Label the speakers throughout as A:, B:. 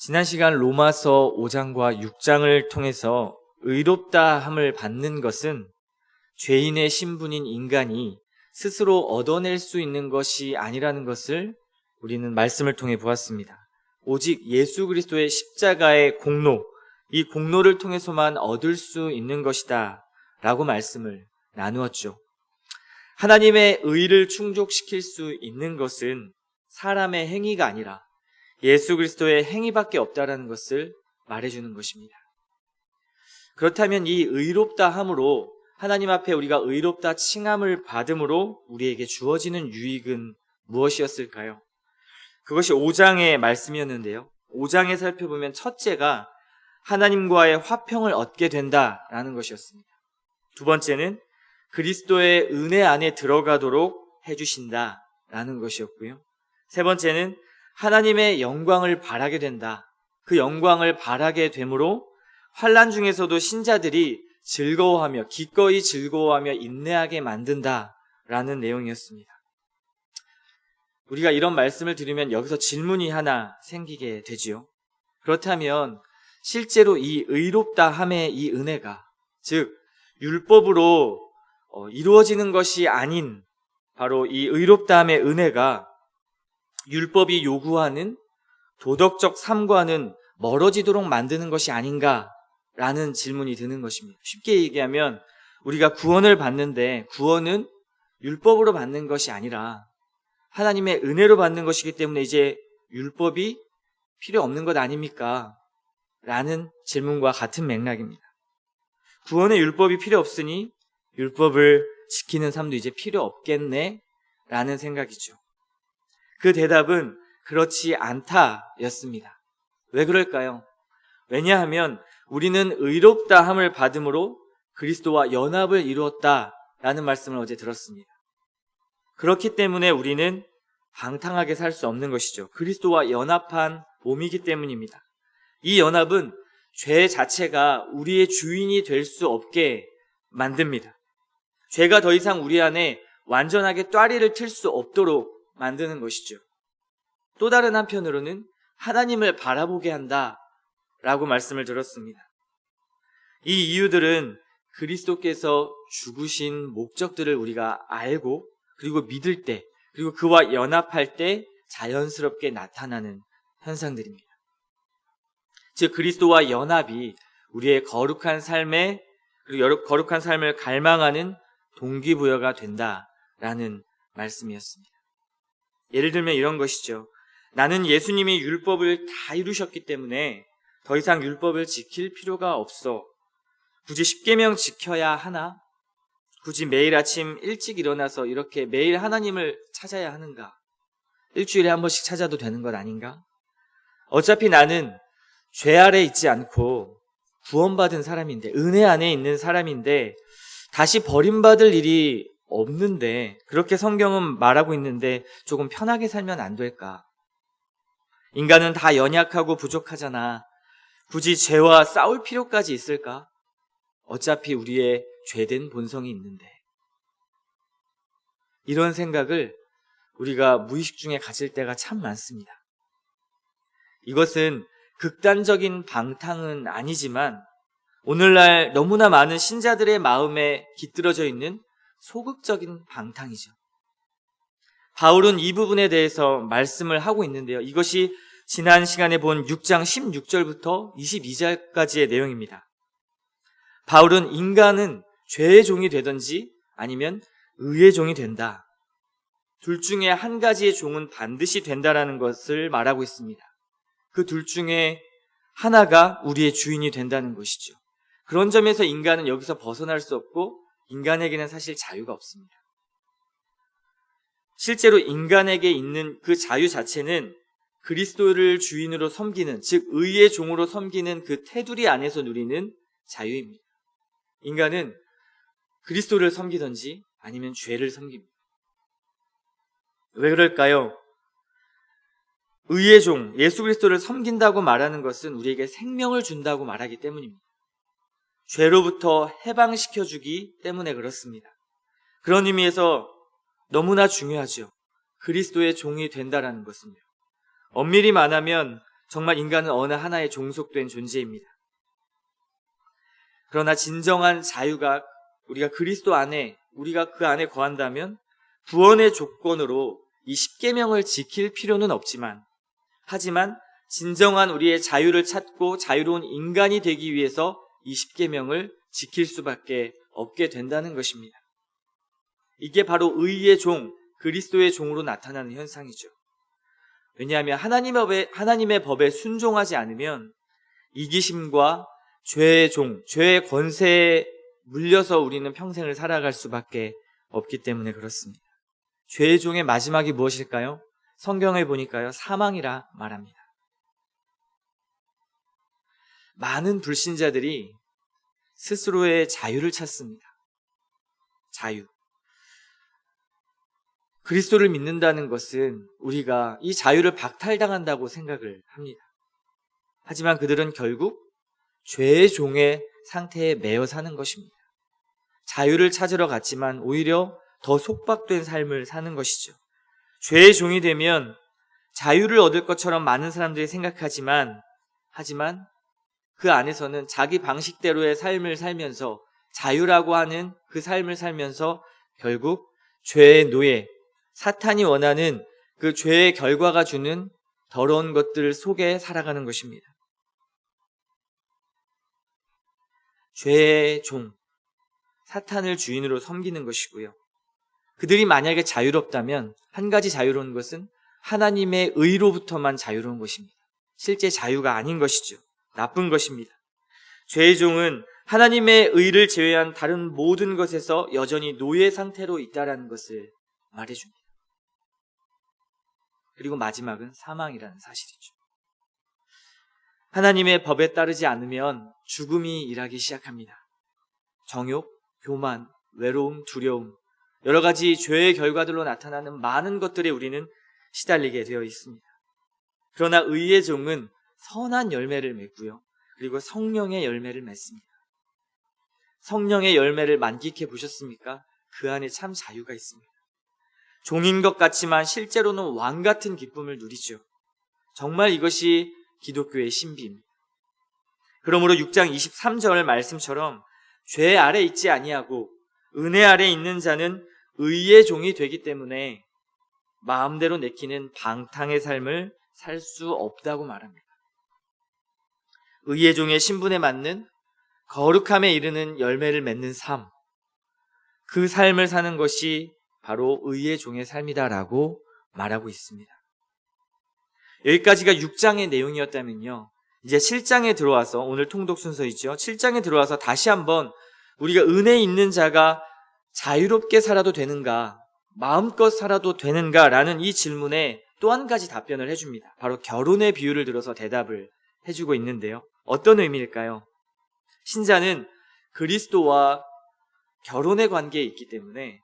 A: 지난 시간 로마서 5장과 6장을 통해서 의롭다 함을 받는 것은 죄인의 신분인 인간이 스스로 얻어낼 수 있는 것이 아니라는 것을 우리는 말씀을 통해 보았습니다. 오직 예수 그리스도의 십자가의 공로, 이 공로를 통해서만 얻을 수 있는 것이다 라고 말씀을 나누었죠. 하나님의 의를 충족시킬 수 있는 것은 사람의 행위가 아니라 예수 그리스도의 행위밖에 없다라는 것을 말해주는 것입니다. 그렇다면 이 의롭다 함으로 하나님 앞에 우리가 의롭다 칭함을 받음으로 우리에게 주어지는 유익은 무엇이었을까요? 그것이 5장의 말씀이었는데요. 5장에 살펴보면 첫째가 하나님과의 화평을 얻게 된다라는 것이었습니다. 두 번째는 그리스도의 은혜 안에 들어가도록 해주신다라는 것이었고요. 세 번째는 하나님의 영광을 바라게 된다. 그 영광을 바라게 되므로 환난 중에서도 신자들이 즐거워하며 기꺼이 즐거워하며 인내하게 만든다라는 내용이었습니다. 우리가 이런 말씀을 들으면 여기서 질문이 하나 생기게 되지요. 그렇다면 실제로 이 의롭다 함의 이 은혜가, 즉 율법으로 이루어지는 것이 아닌 바로 이 의롭다 함의 은혜가 율법이 요구하는 도덕적 삶과는 멀어지도록 만드는 것이 아닌가라는 질문이 드는 것입니다. 쉽게 얘기하면 우리가 구원을 받는데 구원은 율법으로 받는 것이 아니라 하나님의 은혜로 받는 것이기 때문에 이제 율법이 필요 없는 것 아닙니까? 라는 질문과 같은 맥락입니다. 구원에 율법이 필요 없으니 율법을 지키는 삶도 이제 필요 없겠네? 라는 생각이죠. 그 대답은 그렇지 않다였습니다. 왜 그럴까요? 왜냐하면 우리는 의롭다 함을 받음으로 그리스도와 연합을 이루었다라는 말씀을 어제 들었습니다. 그렇기 때문에 우리는 방탕하게 살 수 없는 것이죠. 그리스도와 연합한 몸이기 때문입니다. 이 연합은 죄 자체가 우리의 주인이 될 수 없게 만듭니다. 죄가 더 이상 우리 안에 완전하게 따리를 틀 수 없도록 만드는 것이죠. 또 다른 한편으로는 하나님을 바라보게 한다라고 말씀을 들었습니다. 이 이유들은 그리스도께서 죽으신 목적들을 우리가 알고 그리고 믿을 때 그리고 그와 연합할 때 자연스럽게 나타나는 현상들입니다. 즉 그리스도와 연합이 우리의 거룩한 삶에 그리고 거룩한 삶을 갈망하는 동기부여가 된다라는 말씀이었습니다. 예를 들면 이런 것이죠. 나는 예수님이 율법을 다 이루셨기 때문에 더 이상 율법을 지킬 필요가 없어. 굳이 십계명 지켜야 하나? 굳이 매일 아침 일찍 일어나서 이렇게 매일 하나님을 찾아야 하는가? 일주일에 한 번씩 찾아도 되는 것 아닌가? 어차피 나는 죄 아래 있지 않고 구원받은 사람인데, 은혜 안에 있는 사람인데 다시 버림받을 일이 없는데 그렇게 성경은 말하고 있는데 조금 편하게 살면 안 될까? 인간은 다 연약하고 부족하잖아. 굳이 죄와 싸울 필요까지 있을까? 어차피 우리의 죄된 본성이 있는데. 이런 생각을 우리가 무의식 중에 가질 때가 참 많습니다. 이것은 극단적인 방탕은 아니지만 오늘날 너무나 많은 신자들의 마음에 깃들어져 있는 소극적인 방탕이죠. 바울은 이 부분에 대해서 말씀을 하고 있는데요. 이것이 지난 시간에 본 6장 16절부터 22절까지의 내용입니다. 바울은 인간은 죄의 종이 되든지 아니면 의의 종이 된다. 둘 중에 한 가지의 종은 반드시 된다라는 것을 말하고 있습니다. 그 둘 중에 하나가 우리의 주인이 된다는 것이죠. 그런 점에서 인간은 여기서 벗어날 수 없고 인간에게는 사실 자유가 없습니다. 실제로 인간에게 있는 그 자유 자체는 그리스도를 주인으로 섬기는, 즉 의의 종으로 섬기는 그 테두리 안에서 누리는 자유입니다. 인간은 그리스도를 섬기든지 아니면 죄를 섬깁니다. 왜 그럴까요? 의의 종, 예수 그리스도를 섬긴다고 말하는 것은 우리에게 생명을 준다고 말하기 때문입니다. 죄로부터 해방시켜주기 때문에 그렇습니다. 그런 의미에서 너무나 중요하죠. 그리스도의 종이 된다라는 것은요. 엄밀히 말하면 정말 인간은 어느 하나에 종속된 존재입니다. 그러나 진정한 자유가 우리가 그리스도 안에, 우리가 그 안에 거한다면 구원의 조건으로 이 십계명을 지킬 필요는 없지만, 하지만 진정한 우리의 자유를 찾고 자유로운 인간이 되기 위해서 이 십계명을 지킬 수밖에 없게 된다는 것입니다. 이게 바로 의의 종, 그리스도의 종으로 나타나는 현상이죠. 왜냐하면 하나님의 법에 순종하지 않으면 이기심과 죄의 종, 죄의 권세에 물려서 우리는 평생을 살아갈 수밖에 없기 때문에 그렇습니다. 죄의 종의 마지막이 무엇일까요? 성경에 보니까요, 사망이라 말합니다. 많은 불신자들이 스스로의 자유를 찾습니다. 자유. 그리스도를 믿는다는 것은 우리가 이 자유를 박탈당한다고 생각을 합니다. 하지만 그들은 결국 죄의 종의 상태에 매여 사는 것입니다. 자유를 찾으러 갔지만 오히려 더 속박된 삶을 사는 것이죠. 죄의 종이 되면 자유를 얻을 것처럼 많은 사람들이 생각하지만, 하지만 그 안에서는 자기 방식대로의 삶을 살면서, 자유라고 하는 그 삶을 살면서 결국 죄의 노예, 사탄이 원하는 그 죄의 결과가 주는 더러운 것들 속에 살아가는 것입니다. 죄의 종, 사탄을 주인으로 섬기는 것이고요. 그들이 만약에 자유롭다면 한 가지 자유로운 것은 하나님의 의로부터만 자유로운 것입니다. 실제 자유가 아닌 것이죠. 나쁜 것입니다. 죄의 종은 하나님의 의를 제외한 다른 모든 것에서 여전히 노예 상태로 있다는 것을 말해줍니다. 그리고 마지막은 사망이라는 사실이죠. 하나님의 법에 따르지 않으면 죽음이 일하기 시작합니다. 정욕, 교만, 외로움, 두려움, 여러 가지 죄의 결과들로 나타나는 많은 것들에 우리는 시달리게 되어 있습니다. 그러나 의의 종은 선한 열매를 맺고요. 그리고 성령의 열매를 맺습니다. 성령의 열매를 만끽해 보셨습니까? 그 안에 참 자유가 있습니다. 종인 것 같지만 실제로는 왕 같은 기쁨을 누리죠. 정말 이것이 기독교의 신비입니다. 그러므로 6장 23절 말씀처럼 죄 아래 있지 아니하고 은혜 아래 있는 자는 의의 종이 되기 때문에 마음대로 내키는 방탕의 삶을 살 수 없다고 말합니다. 의의 종의 신분에 맞는 거룩함에 이르는 열매를 맺는 삶, 그 삶을 사는 것이 바로 의의 종의 삶이다라고 말하고 있습니다. 여기까지가 6장의 내용이었다면요, 이제 7장에 들어와서, 오늘 통독 순서이죠. 7장에 들어와서 다시 한번 우리가 은혜 있는 자가 자유롭게 살아도 되는가, 마음껏 살아도 되는가라는 이 질문에 또 한 가지 답변을 해줍니다. 바로 결혼의 비유를 들어서 대답을 해주고 있는데요. 어떤 의미일까요? 신자는 그리스도와 결혼의 관계에 있기 때문에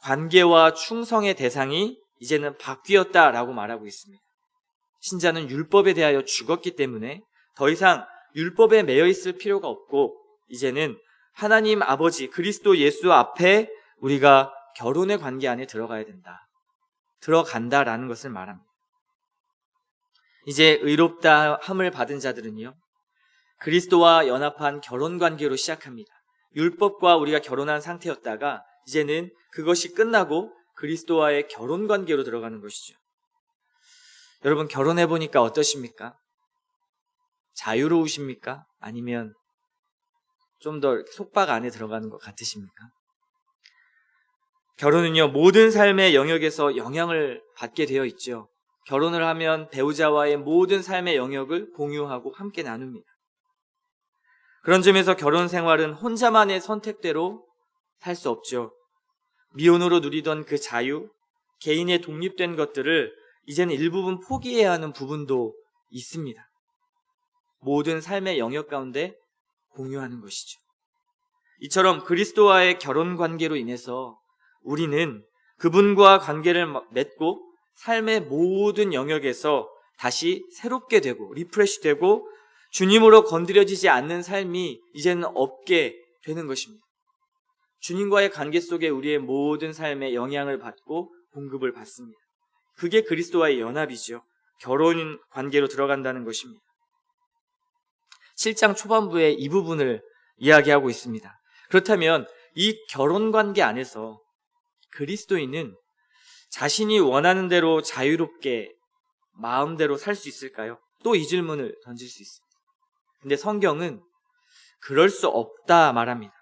A: 관계와 충성의 대상이 이제는 바뀌었다라고 말하고 있습니다. 신자는 율법에 대하여 죽었기 때문에 더 이상 율법에 매여 있을 필요가 없고, 이제는 하나님 아버지 그리스도 예수 앞에 우리가 결혼의 관계 안에 들어간다라는 것을 말합니다. 이제 의롭다 함을 받은 자들은요, 그리스도와 연합한 결혼 관계로 시작합니다. 율법과 우리가 결혼한 상태였다가 이제는 그것이 끝나고 그리스도와의 결혼 관계로 들어가는 것이죠. 여러분, 결혼해 보니까 어떠십니까? 자유로우십니까? 아니면 좀 더 속박 안에 들어가는 것 같으십니까? 결혼은요, 모든 삶의 영역에서 영향을 받게 되어 있죠. 결혼을 하면 배우자와의 모든 삶의 영역을 공유하고 함께 나눕니다. 그런 점에서 결혼 생활은 혼자만의 선택대로 살 수 없죠. 미혼으로 누리던 그 자유, 개인의 독립된 것들을 이제는 일부분 포기해야 하는 부분도 있습니다. 모든 삶의 영역 가운데 공유하는 것이죠. 이처럼 그리스도와의 결혼 관계로 인해서 우리는 그분과 관계를 맺고 삶의 모든 영역에서 다시 새롭게 되고 리프레시되고 주님으로 건드려지지 않는 삶이 이제는 없게 되는 것입니다. 주님과의 관계 속에 우리의 모든 삶에 영향을 받고 공급을 받습니다. 그게 그리스도와의 연합이죠. 결혼 관계로 들어간다는 것입니다. 7장 초반부에 이 부분을 이야기하고 있습니다. 그렇다면 이 결혼 관계 안에서 그리스도인은 자신이 원하는 대로 자유롭게 마음대로 살 수 있을까요? 또 이 질문을 던질 수 있습니다. 근데 성경은 그럴 수 없다 말합니다.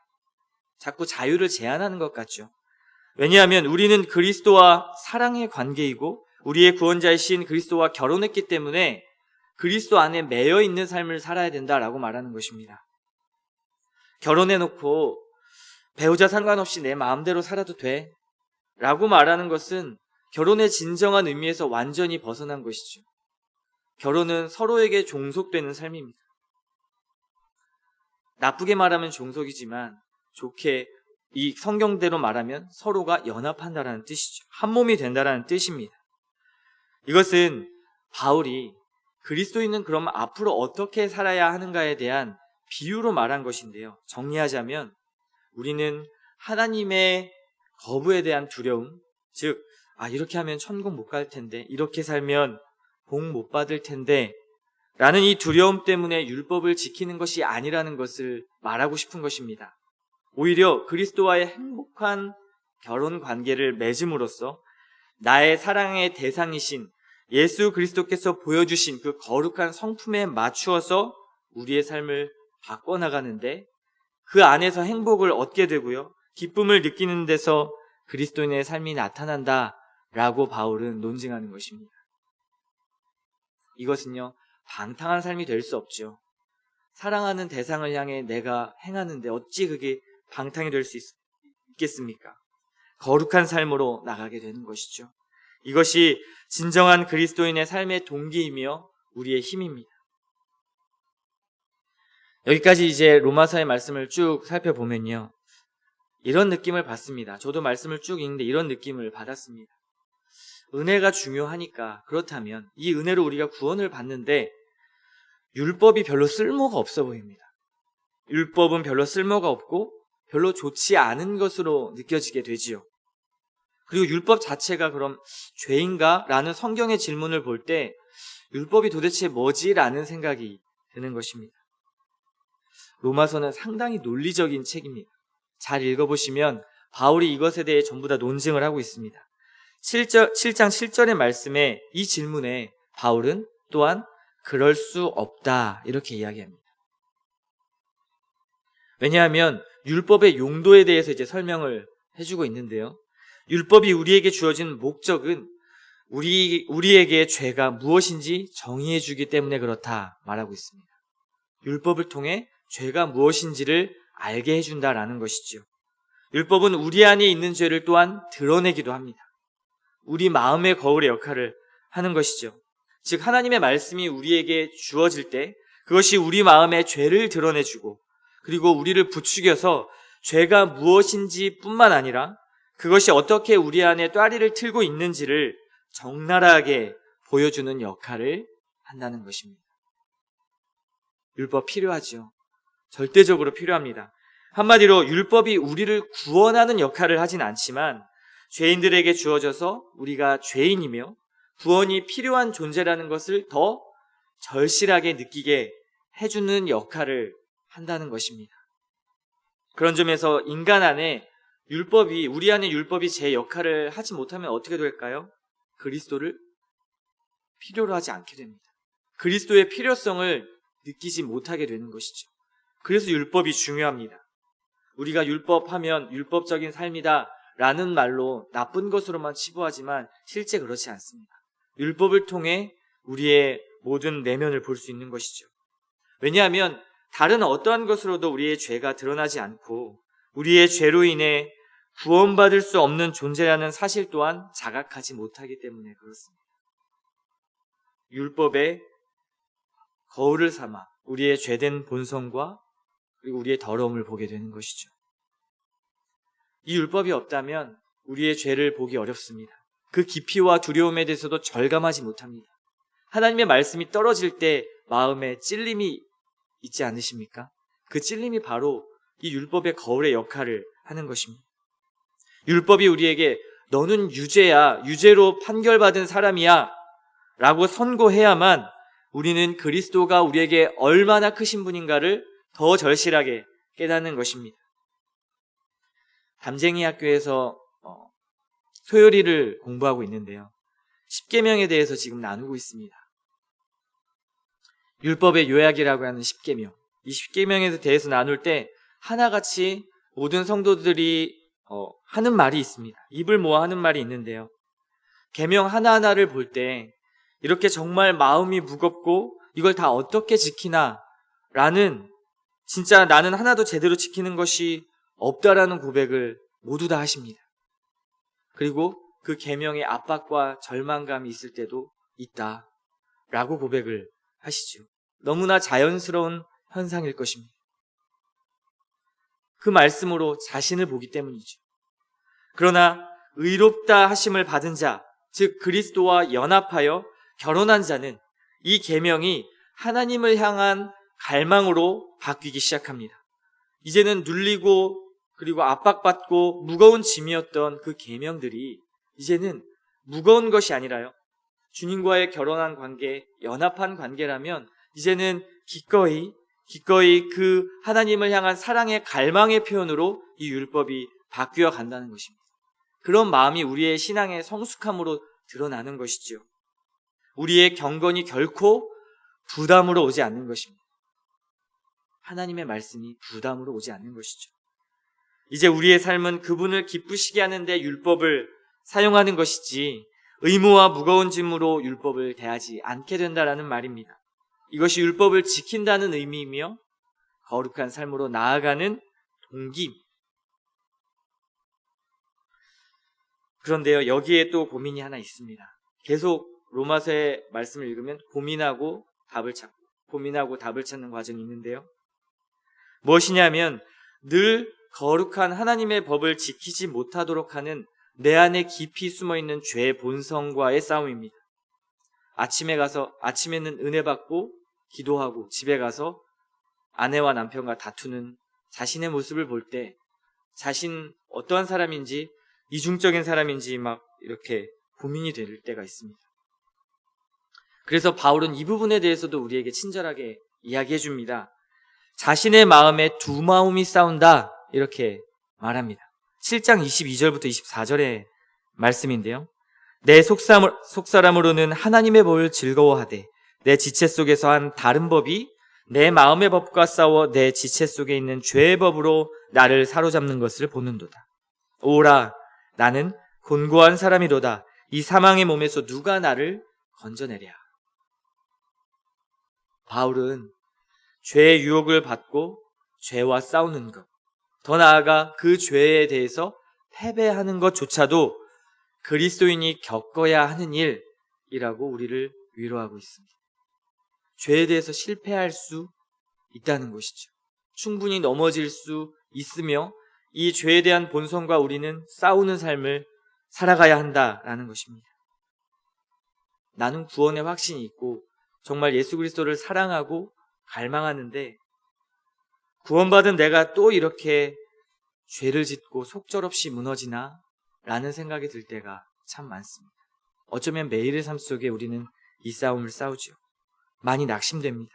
A: 자꾸 자유를 제한하는 것 같죠. 왜냐하면 우리는 그리스도와 사랑의 관계이고 우리의 구원자이신 그리스도와 결혼했기 때문에 그리스도 안에 매여 있는 삶을 살아야 된다라고 말하는 것입니다. 결혼해놓고 배우자 상관없이 내 마음대로 살아도 돼 라고 말하는 것은 결혼의 진정한 의미에서 완전히 벗어난 것이죠. 결혼은 서로에게 종속되는 삶입니다. 나쁘게 말하면 종속이지만 좋게 이 성경대로 말하면 서로가 연합한다라는 뜻이죠. 한 몸이 된다라는 뜻입니다. 이것은 바울이 그리스도인은 그럼 앞으로 어떻게 살아야 하는가에 대한 비유로 말한 것인데요. 정리하자면 우리는 하나님의 거부에 대한 두려움, 즉 이렇게 하면 천국 못 갈 텐데, 이렇게 살면 복 못 받을 텐데 라는 이 두려움 때문에 율법을 지키는 것이 아니라는 것을 말하고 싶은 것입니다. 오히려 그리스도와의 행복한 결혼 관계를 맺음으로써 나의 사랑의 대상이신 예수 그리스도께서 보여주신 그 거룩한 성품에 맞추어서 우리의 삶을 바꿔나가는데 그 안에서 행복을 얻게 되고요. 기쁨을 느끼는 데서 그리스도인의 삶이 나타난다라고 바울은 논증하는 것입니다. 이것은요, 방탕한 삶이 될 수 없죠. 사랑하는 대상을 향해 내가 행하는데 어찌 그게 방탕이 될 수 있겠습니까? 거룩한 삶으로 나가게 되는 것이죠. 이것이 진정한 그리스도인의 삶의 동기이며 우리의 힘입니다. 여기까지 이제 로마서의 말씀을 쭉 살펴보면요, 이런 느낌을 받습니다. 저도 말씀을 쭉 읽는데 이런 느낌을 받았습니다. 은혜가 중요하니까, 그렇다면 이 은혜로 우리가 구원을 받는데 율법이 별로 쓸모가 없어 보입니다. 율법은 별로 쓸모가 없고 별로 좋지 않은 것으로 느껴지게 되지요. 그리고 율법 자체가 그럼 죄인가? 라는 성경의 질문을 볼 때 율법이 도대체 뭐지? 라는 생각이 드는 것입니다. 로마서는 상당히 논리적인 책입니다. 잘 읽어보시면 바울이 이것에 대해 전부 다 논증을 하고 있습니다. 7장 7절의 말씀에 이 질문에 바울은 또한 그럴 수 없다 이렇게 이야기합니다. 왜냐하면 율법의 용도에 대해서 이제 설명을 해주고 있는데요. 율법이 우리에게 주어진 목적은 우리에게 죄가 무엇인지 정의해 주기 때문에 그렇다 말하고 있습니다. 율법을 통해 죄가 무엇인지를 알게 해준다라는 것이죠. 율법은 우리 안에 있는 죄를 또한 드러내기도 합니다. 우리 마음의 거울의 역할을 하는 것이죠. 즉 하나님의 말씀이 우리에게 주어질 때 그것이 우리 마음의 죄를 드러내주고 그리고 우리를 부추겨서 죄가 무엇인지 뿐만 아니라 그것이 어떻게 우리 안에 따리를 틀고 있는지를 적나라하게 보여주는 역할을 한다는 것입니다. 율법 필요하죠. 절대적으로 필요합니다. 한마디로 율법이 우리를 구원하는 역할을 하진 않지만 죄인들에게 주어져서 우리가 죄인이며 구원이 필요한 존재라는 것을 더 절실하게 느끼게 해주는 역할을 한다는 것입니다. 그런 점에서 인간 안에 우리 안에 율법이 제 역할을 하지 못하면 어떻게 될까요? 그리스도를 필요로 하지 않게 됩니다. 그리스도의 필요성을 느끼지 못하게 되는 것이죠. 그래서 율법이 중요합니다. 우리가 율법하면 율법적인 삶이다 라는 말로 나쁜 것으로만 치부하지만 실제 그렇지 않습니다. 율법을 통해 우리의 모든 내면을 볼 수 있는 것이죠. 왜냐하면 다른 어떠한 것으로도 우리의 죄가 드러나지 않고 우리의 죄로 인해 구원받을 수 없는 존재라는 사실 또한 자각하지 못하기 때문에 그렇습니다. 율법의 거울을 삼아 우리의 죄된 본성과 그리고 우리의 더러움을 보게 되는 것이죠. 이 율법이 없다면 우리의 죄를 보기 어렵습니다. 그 깊이와 두려움에 대해서도 절감하지 못합니다. 하나님의 말씀이 떨어질 때 마음에 찔림이 있지 않으십니까? 그 찔림이 바로 이 율법의 거울의 역할을 하는 것입니다. 율법이 우리에게 너는 유죄야, 유죄로 판결받은 사람이야 라고 선고해야만 우리는 그리스도가 우리에게 얼마나 크신 분인가를 더 절실하게 깨닫는 것입니다. 담쟁이 학교에서 소요리를 공부하고 있는데요. 십계명에 대해서 지금 나누고 있습니다. 율법의 요약이라고 하는 십계명. 이 십계명에 대해서 나눌 때 하나같이 모든 성도들이 하는 말이 있습니다. 입을 모아 하는 말이 있는데요. 계명 하나하나를 볼 때 이렇게 정말 마음이 무겁고 이걸 다 어떻게 지키나 라는, 진짜 나는 하나도 제대로 지키는 것이 없다라는 고백을 모두 다 하십니다. 그리고 그 계명의 압박과 절망감이 있을 때도 있다라고 고백을 하시죠. 너무나 자연스러운 현상일 것입니다. 그 말씀으로 자신을 보기 때문이죠. 그러나 의롭다 하심을 받은 자, 즉 그리스도와 연합하여 결혼한 자는 이 계명이 하나님을 향한 갈망으로 바뀌기 시작합니다. 이제는 눌리고 그리고 압박받고 무거운 짐이었던 그 계명들이 이제는 무거운 것이 아니라요, 주님과의 결혼한 관계, 연합한 관계라면 이제는 기꺼이 그 하나님을 향한 사랑의 갈망의 표현으로 이 율법이 바뀌어 간다는 것입니다. 그런 마음이 우리의 신앙의 성숙함으로 드러나는 것이죠. 우리의 경건이 결코 부담으로 오지 않는 것입니다. 하나님의 말씀이 부담으로 오지 않는 것이죠. 이제 우리의 삶은 그분을 기쁘시게 하는데 율법을 사용하는 것이지 의무와 무거운 짐으로 율법을 대하지 않게 된다라는 말입니다. 이것이 율법을 지킨다는 의미이며 거룩한 삶으로 나아가는 동기입니다. 그런데요, 여기에 또 고민이 하나 있습니다. 계속 로마서의 말씀을 읽으면 고민하고 답을 찾는 과정이 있는데요. 무엇이냐면 늘 거룩한 하나님의 법을 지키지 못하도록 하는 내 안에 깊이 숨어있는 죄의 본성과의 싸움입니다. 아침에는 은혜 받고 기도하고 집에 가서 아내와 남편과 다투는 자신의 모습을 볼 때 자신 어떠한 사람인지, 이중적인 사람인지 막 이렇게 고민이 될 때가 있습니다. 그래서 바울은 이 부분에 대해서도 우리에게 친절하게 이야기해 줍니다. 자신의 마음에 두 마음이 싸운다, 이렇게 말합니다. 7장 22절부터 24절의 말씀인데요. 내 속사람으로는 하나님의 법을 즐거워하되 내 지체 속에서 한 다른 법이 내 마음의 법과 싸워 내 지체 속에 있는 죄의 법으로 나를 사로잡는 것을 보는도다. 오라, 나는 곤고한 사람이로다. 이 사망의 몸에서 누가 나를 건져내랴. 바울은 죄의 유혹을 받고 죄와 싸우는 것, 더 나아가 그 죄에 대해서 패배하는 것조차도 그리스도인이 겪어야 하는 일이라고 우리를 위로하고 있습니다. 죄에 대해서 실패할 수 있다는 것이죠. 충분히 넘어질 수 있으며 이 죄에 대한 본성과 우리는 싸우는 삶을 살아가야 한다라는 것입니다. 나는 구원의 확신이 있고 정말 예수 그리스도를 사랑하고 갈망하는데 구원받은 내가 또 이렇게 죄를 짓고 속절없이 무너지나? 라는 생각이 들 때가 참 많습니다. 어쩌면 매일의 삶 속에 우리는 이 싸움을 싸우죠. 많이 낙심됩니다.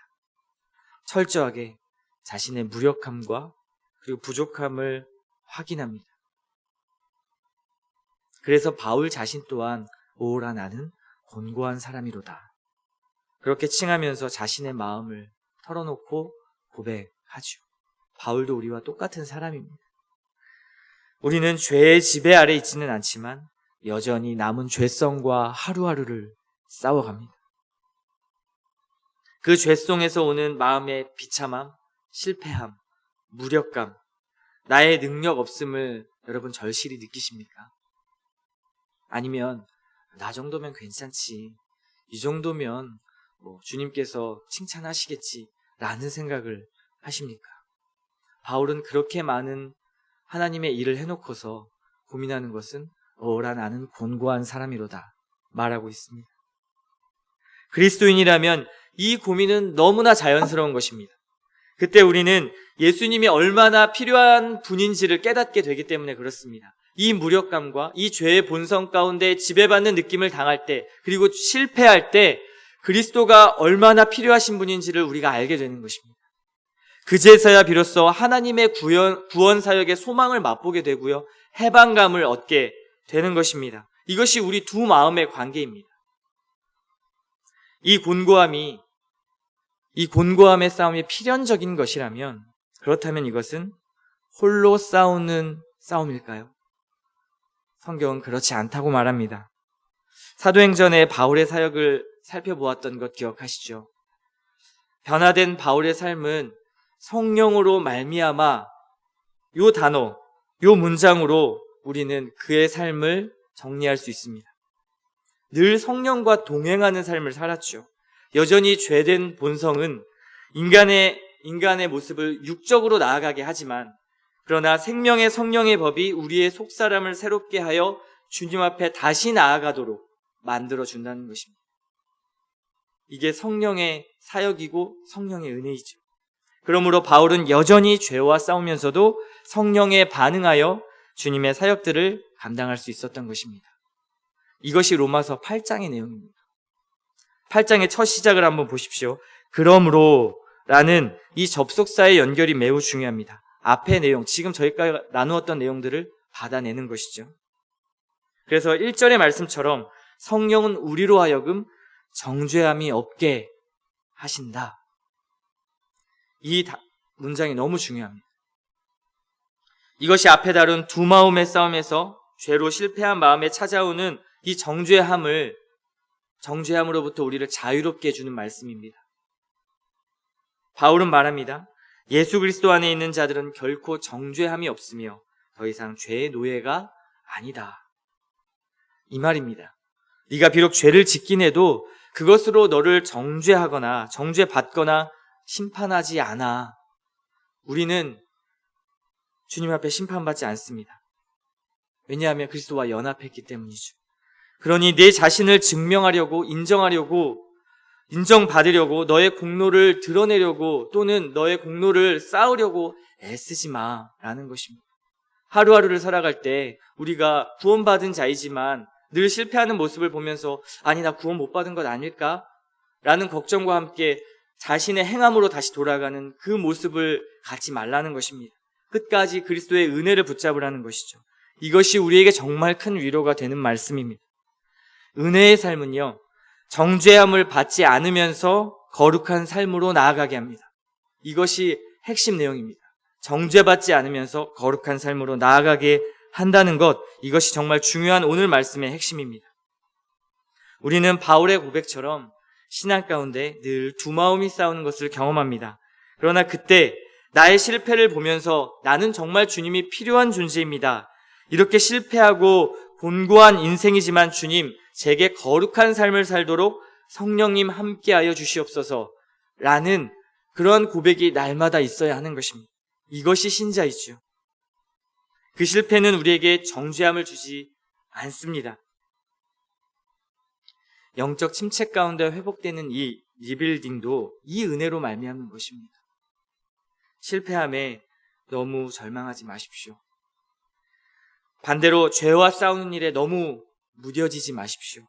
A: 철저하게 자신의 무력함과 그리고 부족함을 확인합니다. 그래서 바울 자신 또한 오라, 나는 곤고한 사람이로다, 그렇게 칭하면서 자신의 마음을 털어놓고 고백하죠. 바울도 우리와 똑같은 사람입니다. 우리는 죄의 지배 아래 있지는 않지만 여전히 남은 죄성과 하루하루를 싸워갑니다. 그 죄성에서 오는 마음의 비참함, 실패함, 무력감, 나의 능력 없음을 여러분 절실히 느끼십니까? 아니면 나 정도면 괜찮지, 이 정도면 주님께서 칭찬하시겠지 라는 생각을 하십니까? 바울은 그렇게 많은 하나님의 일을 해놓고서 고민하는 것은 오라, 나는 곤고한 사람이로다 말하고 있습니다. 그리스도인이라면 이 고민은 너무나 자연스러운 것입니다. 그때 우리는 예수님이 얼마나 필요한 분인지를 깨닫게 되기 때문에 그렇습니다. 이 무력감과 이 죄의 본성 가운데 지배받는 느낌을 당할 때, 그리고 실패할 때 그리스도가 얼마나 필요하신 분인지를 우리가 알게 되는 것입니다. 그제서야 비로소 하나님의 구원 사역의 소망을 맛보게 되고요, 해방감을 얻게 되는 것입니다. 이것이 우리 두 마음의 관계입니다. 이 곤고함의 싸움이 필연적인 것이라면, 그렇다면 이것은 홀로 싸우는 싸움일까요? 성경은 그렇지 않다고 말합니다. 사도행전의 바울의 사역을 살펴보았던 것 기억하시죠? 변화된 바울의 삶은 성령으로 말미암아, 요 단어, 요 문장으로 우리는 그의 삶을 정리할 수 있습니다. 늘 성령과 동행하는 삶을 살았죠. 여전히 죄된 본성은 인간의 모습을 육적으로 나아가게 하지만, 그러나 생명의 성령의 법이 우리의 속사람을 새롭게 하여 주님 앞에 다시 나아가도록 만들어준다는 것입니다. 이게 성령의 사역이고 성령의 은혜이죠. 그러므로 바울은 여전히 죄와 싸우면서도 성령에 반응하여 주님의 사역들을 감당할 수 있었던 것입니다. 이것이 로마서 8장의 내용입니다. 8장의 첫 시작을 한번 보십시오. 그러므로 라는 이 접속사의 연결이 매우 중요합니다. 앞의 내용, 지금 저희가 나누었던 내용들을 받아내는 것이죠. 그래서 1절의 말씀처럼 성령은 우리로 하여금 정죄함이 없게 하신다. 이 문장이 너무 중요합니다. 이것이 앞에 다룬 두 마음의 싸움에서 죄로 실패한 마음에 찾아오는 이 정죄함으로부터 우리를 자유롭게 해주는 말씀입니다. 바울은 말합니다. 예수 그리스도 안에 있는 자들은 결코 정죄함이 없으며 더 이상 죄의 노예가 아니다. 이 말입니다. 네가 비록 죄를 짓긴 해도 그것으로 너를 정죄하거나 정죄받거나 심판하지 않아. 우리는 주님 앞에 심판받지 않습니다. 왜냐하면 그리스도와 연합했기 때문이죠. 그러니 내 자신을 증명하려고, 인정받으려고, 너의 공로를 드러내려고, 또는 너의 공로를 쌓으려고 애쓰지 마라는 것입니다. 하루하루를 살아갈 때 우리가 구원받은 자이지만 늘 실패하는 모습을 보면서 아니 나 구원 못 받은 것 아닐까? 라는 걱정과 함께 자신의 행함으로 다시 돌아가는 그 모습을 갖지 말라는 것입니다. 끝까지 그리스도의 은혜를 붙잡으라는 것이죠. 이것이 우리에게 정말 큰 위로가 되는 말씀입니다. 은혜의 삶은요, 정죄함을 받지 않으면서 거룩한 삶으로 나아가게 합니다. 이것이 핵심 내용입니다. 정죄받지 않으면서 거룩한 삶으로 나아가게 한다는 것, 이것이 정말 중요한 오늘 말씀의 핵심입니다. 우리는 바울의 고백처럼 신앙 가운데 늘 두 마음이 싸우는 것을 경험합니다. 그러나 그때 나의 실패를 보면서 나는 정말 주님이 필요한 존재입니다. 이렇게 실패하고 곤고한 인생이지만 주님, 제게 거룩한 삶을 살도록 성령님 함께하여 주시옵소서 라는 그런 고백이 날마다 있어야 하는 것입니다. 이것이 신자이죠. 그 실패는 우리에게 정죄함을 주지 않습니다. 영적 침체 가운데 회복되는 이 리빌딩도 이 은혜로 말미암는 것입니다. 실패함에 너무 절망하지 마십시오. 반대로 죄와 싸우는 일에 너무 무뎌지지 마십시오.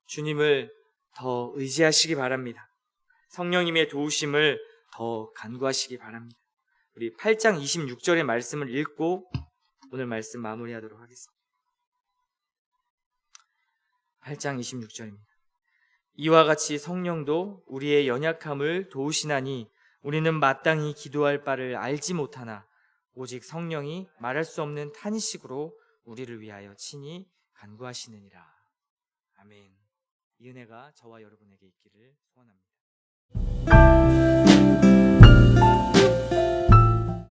A: 주님을 더 의지하시기 바랍니다. 성령님의 도우심을 더 간구하시기 바랍니다. 우리 8장 26절의 말씀을 읽고 오늘 말씀 마무리하도록 하겠습니다. 8장 26절입니다. 이와 같이 성령도 우리의 연약함을 도우시나니 우리는 마땅히 기도할 바를 알지 못하나 오직 성령이 말할 수 없는 탄식으로 우리를 위하여 친히 간구하시느니라. 아멘. 이 은혜가 저와 여러분에게 있기를 소원합니다.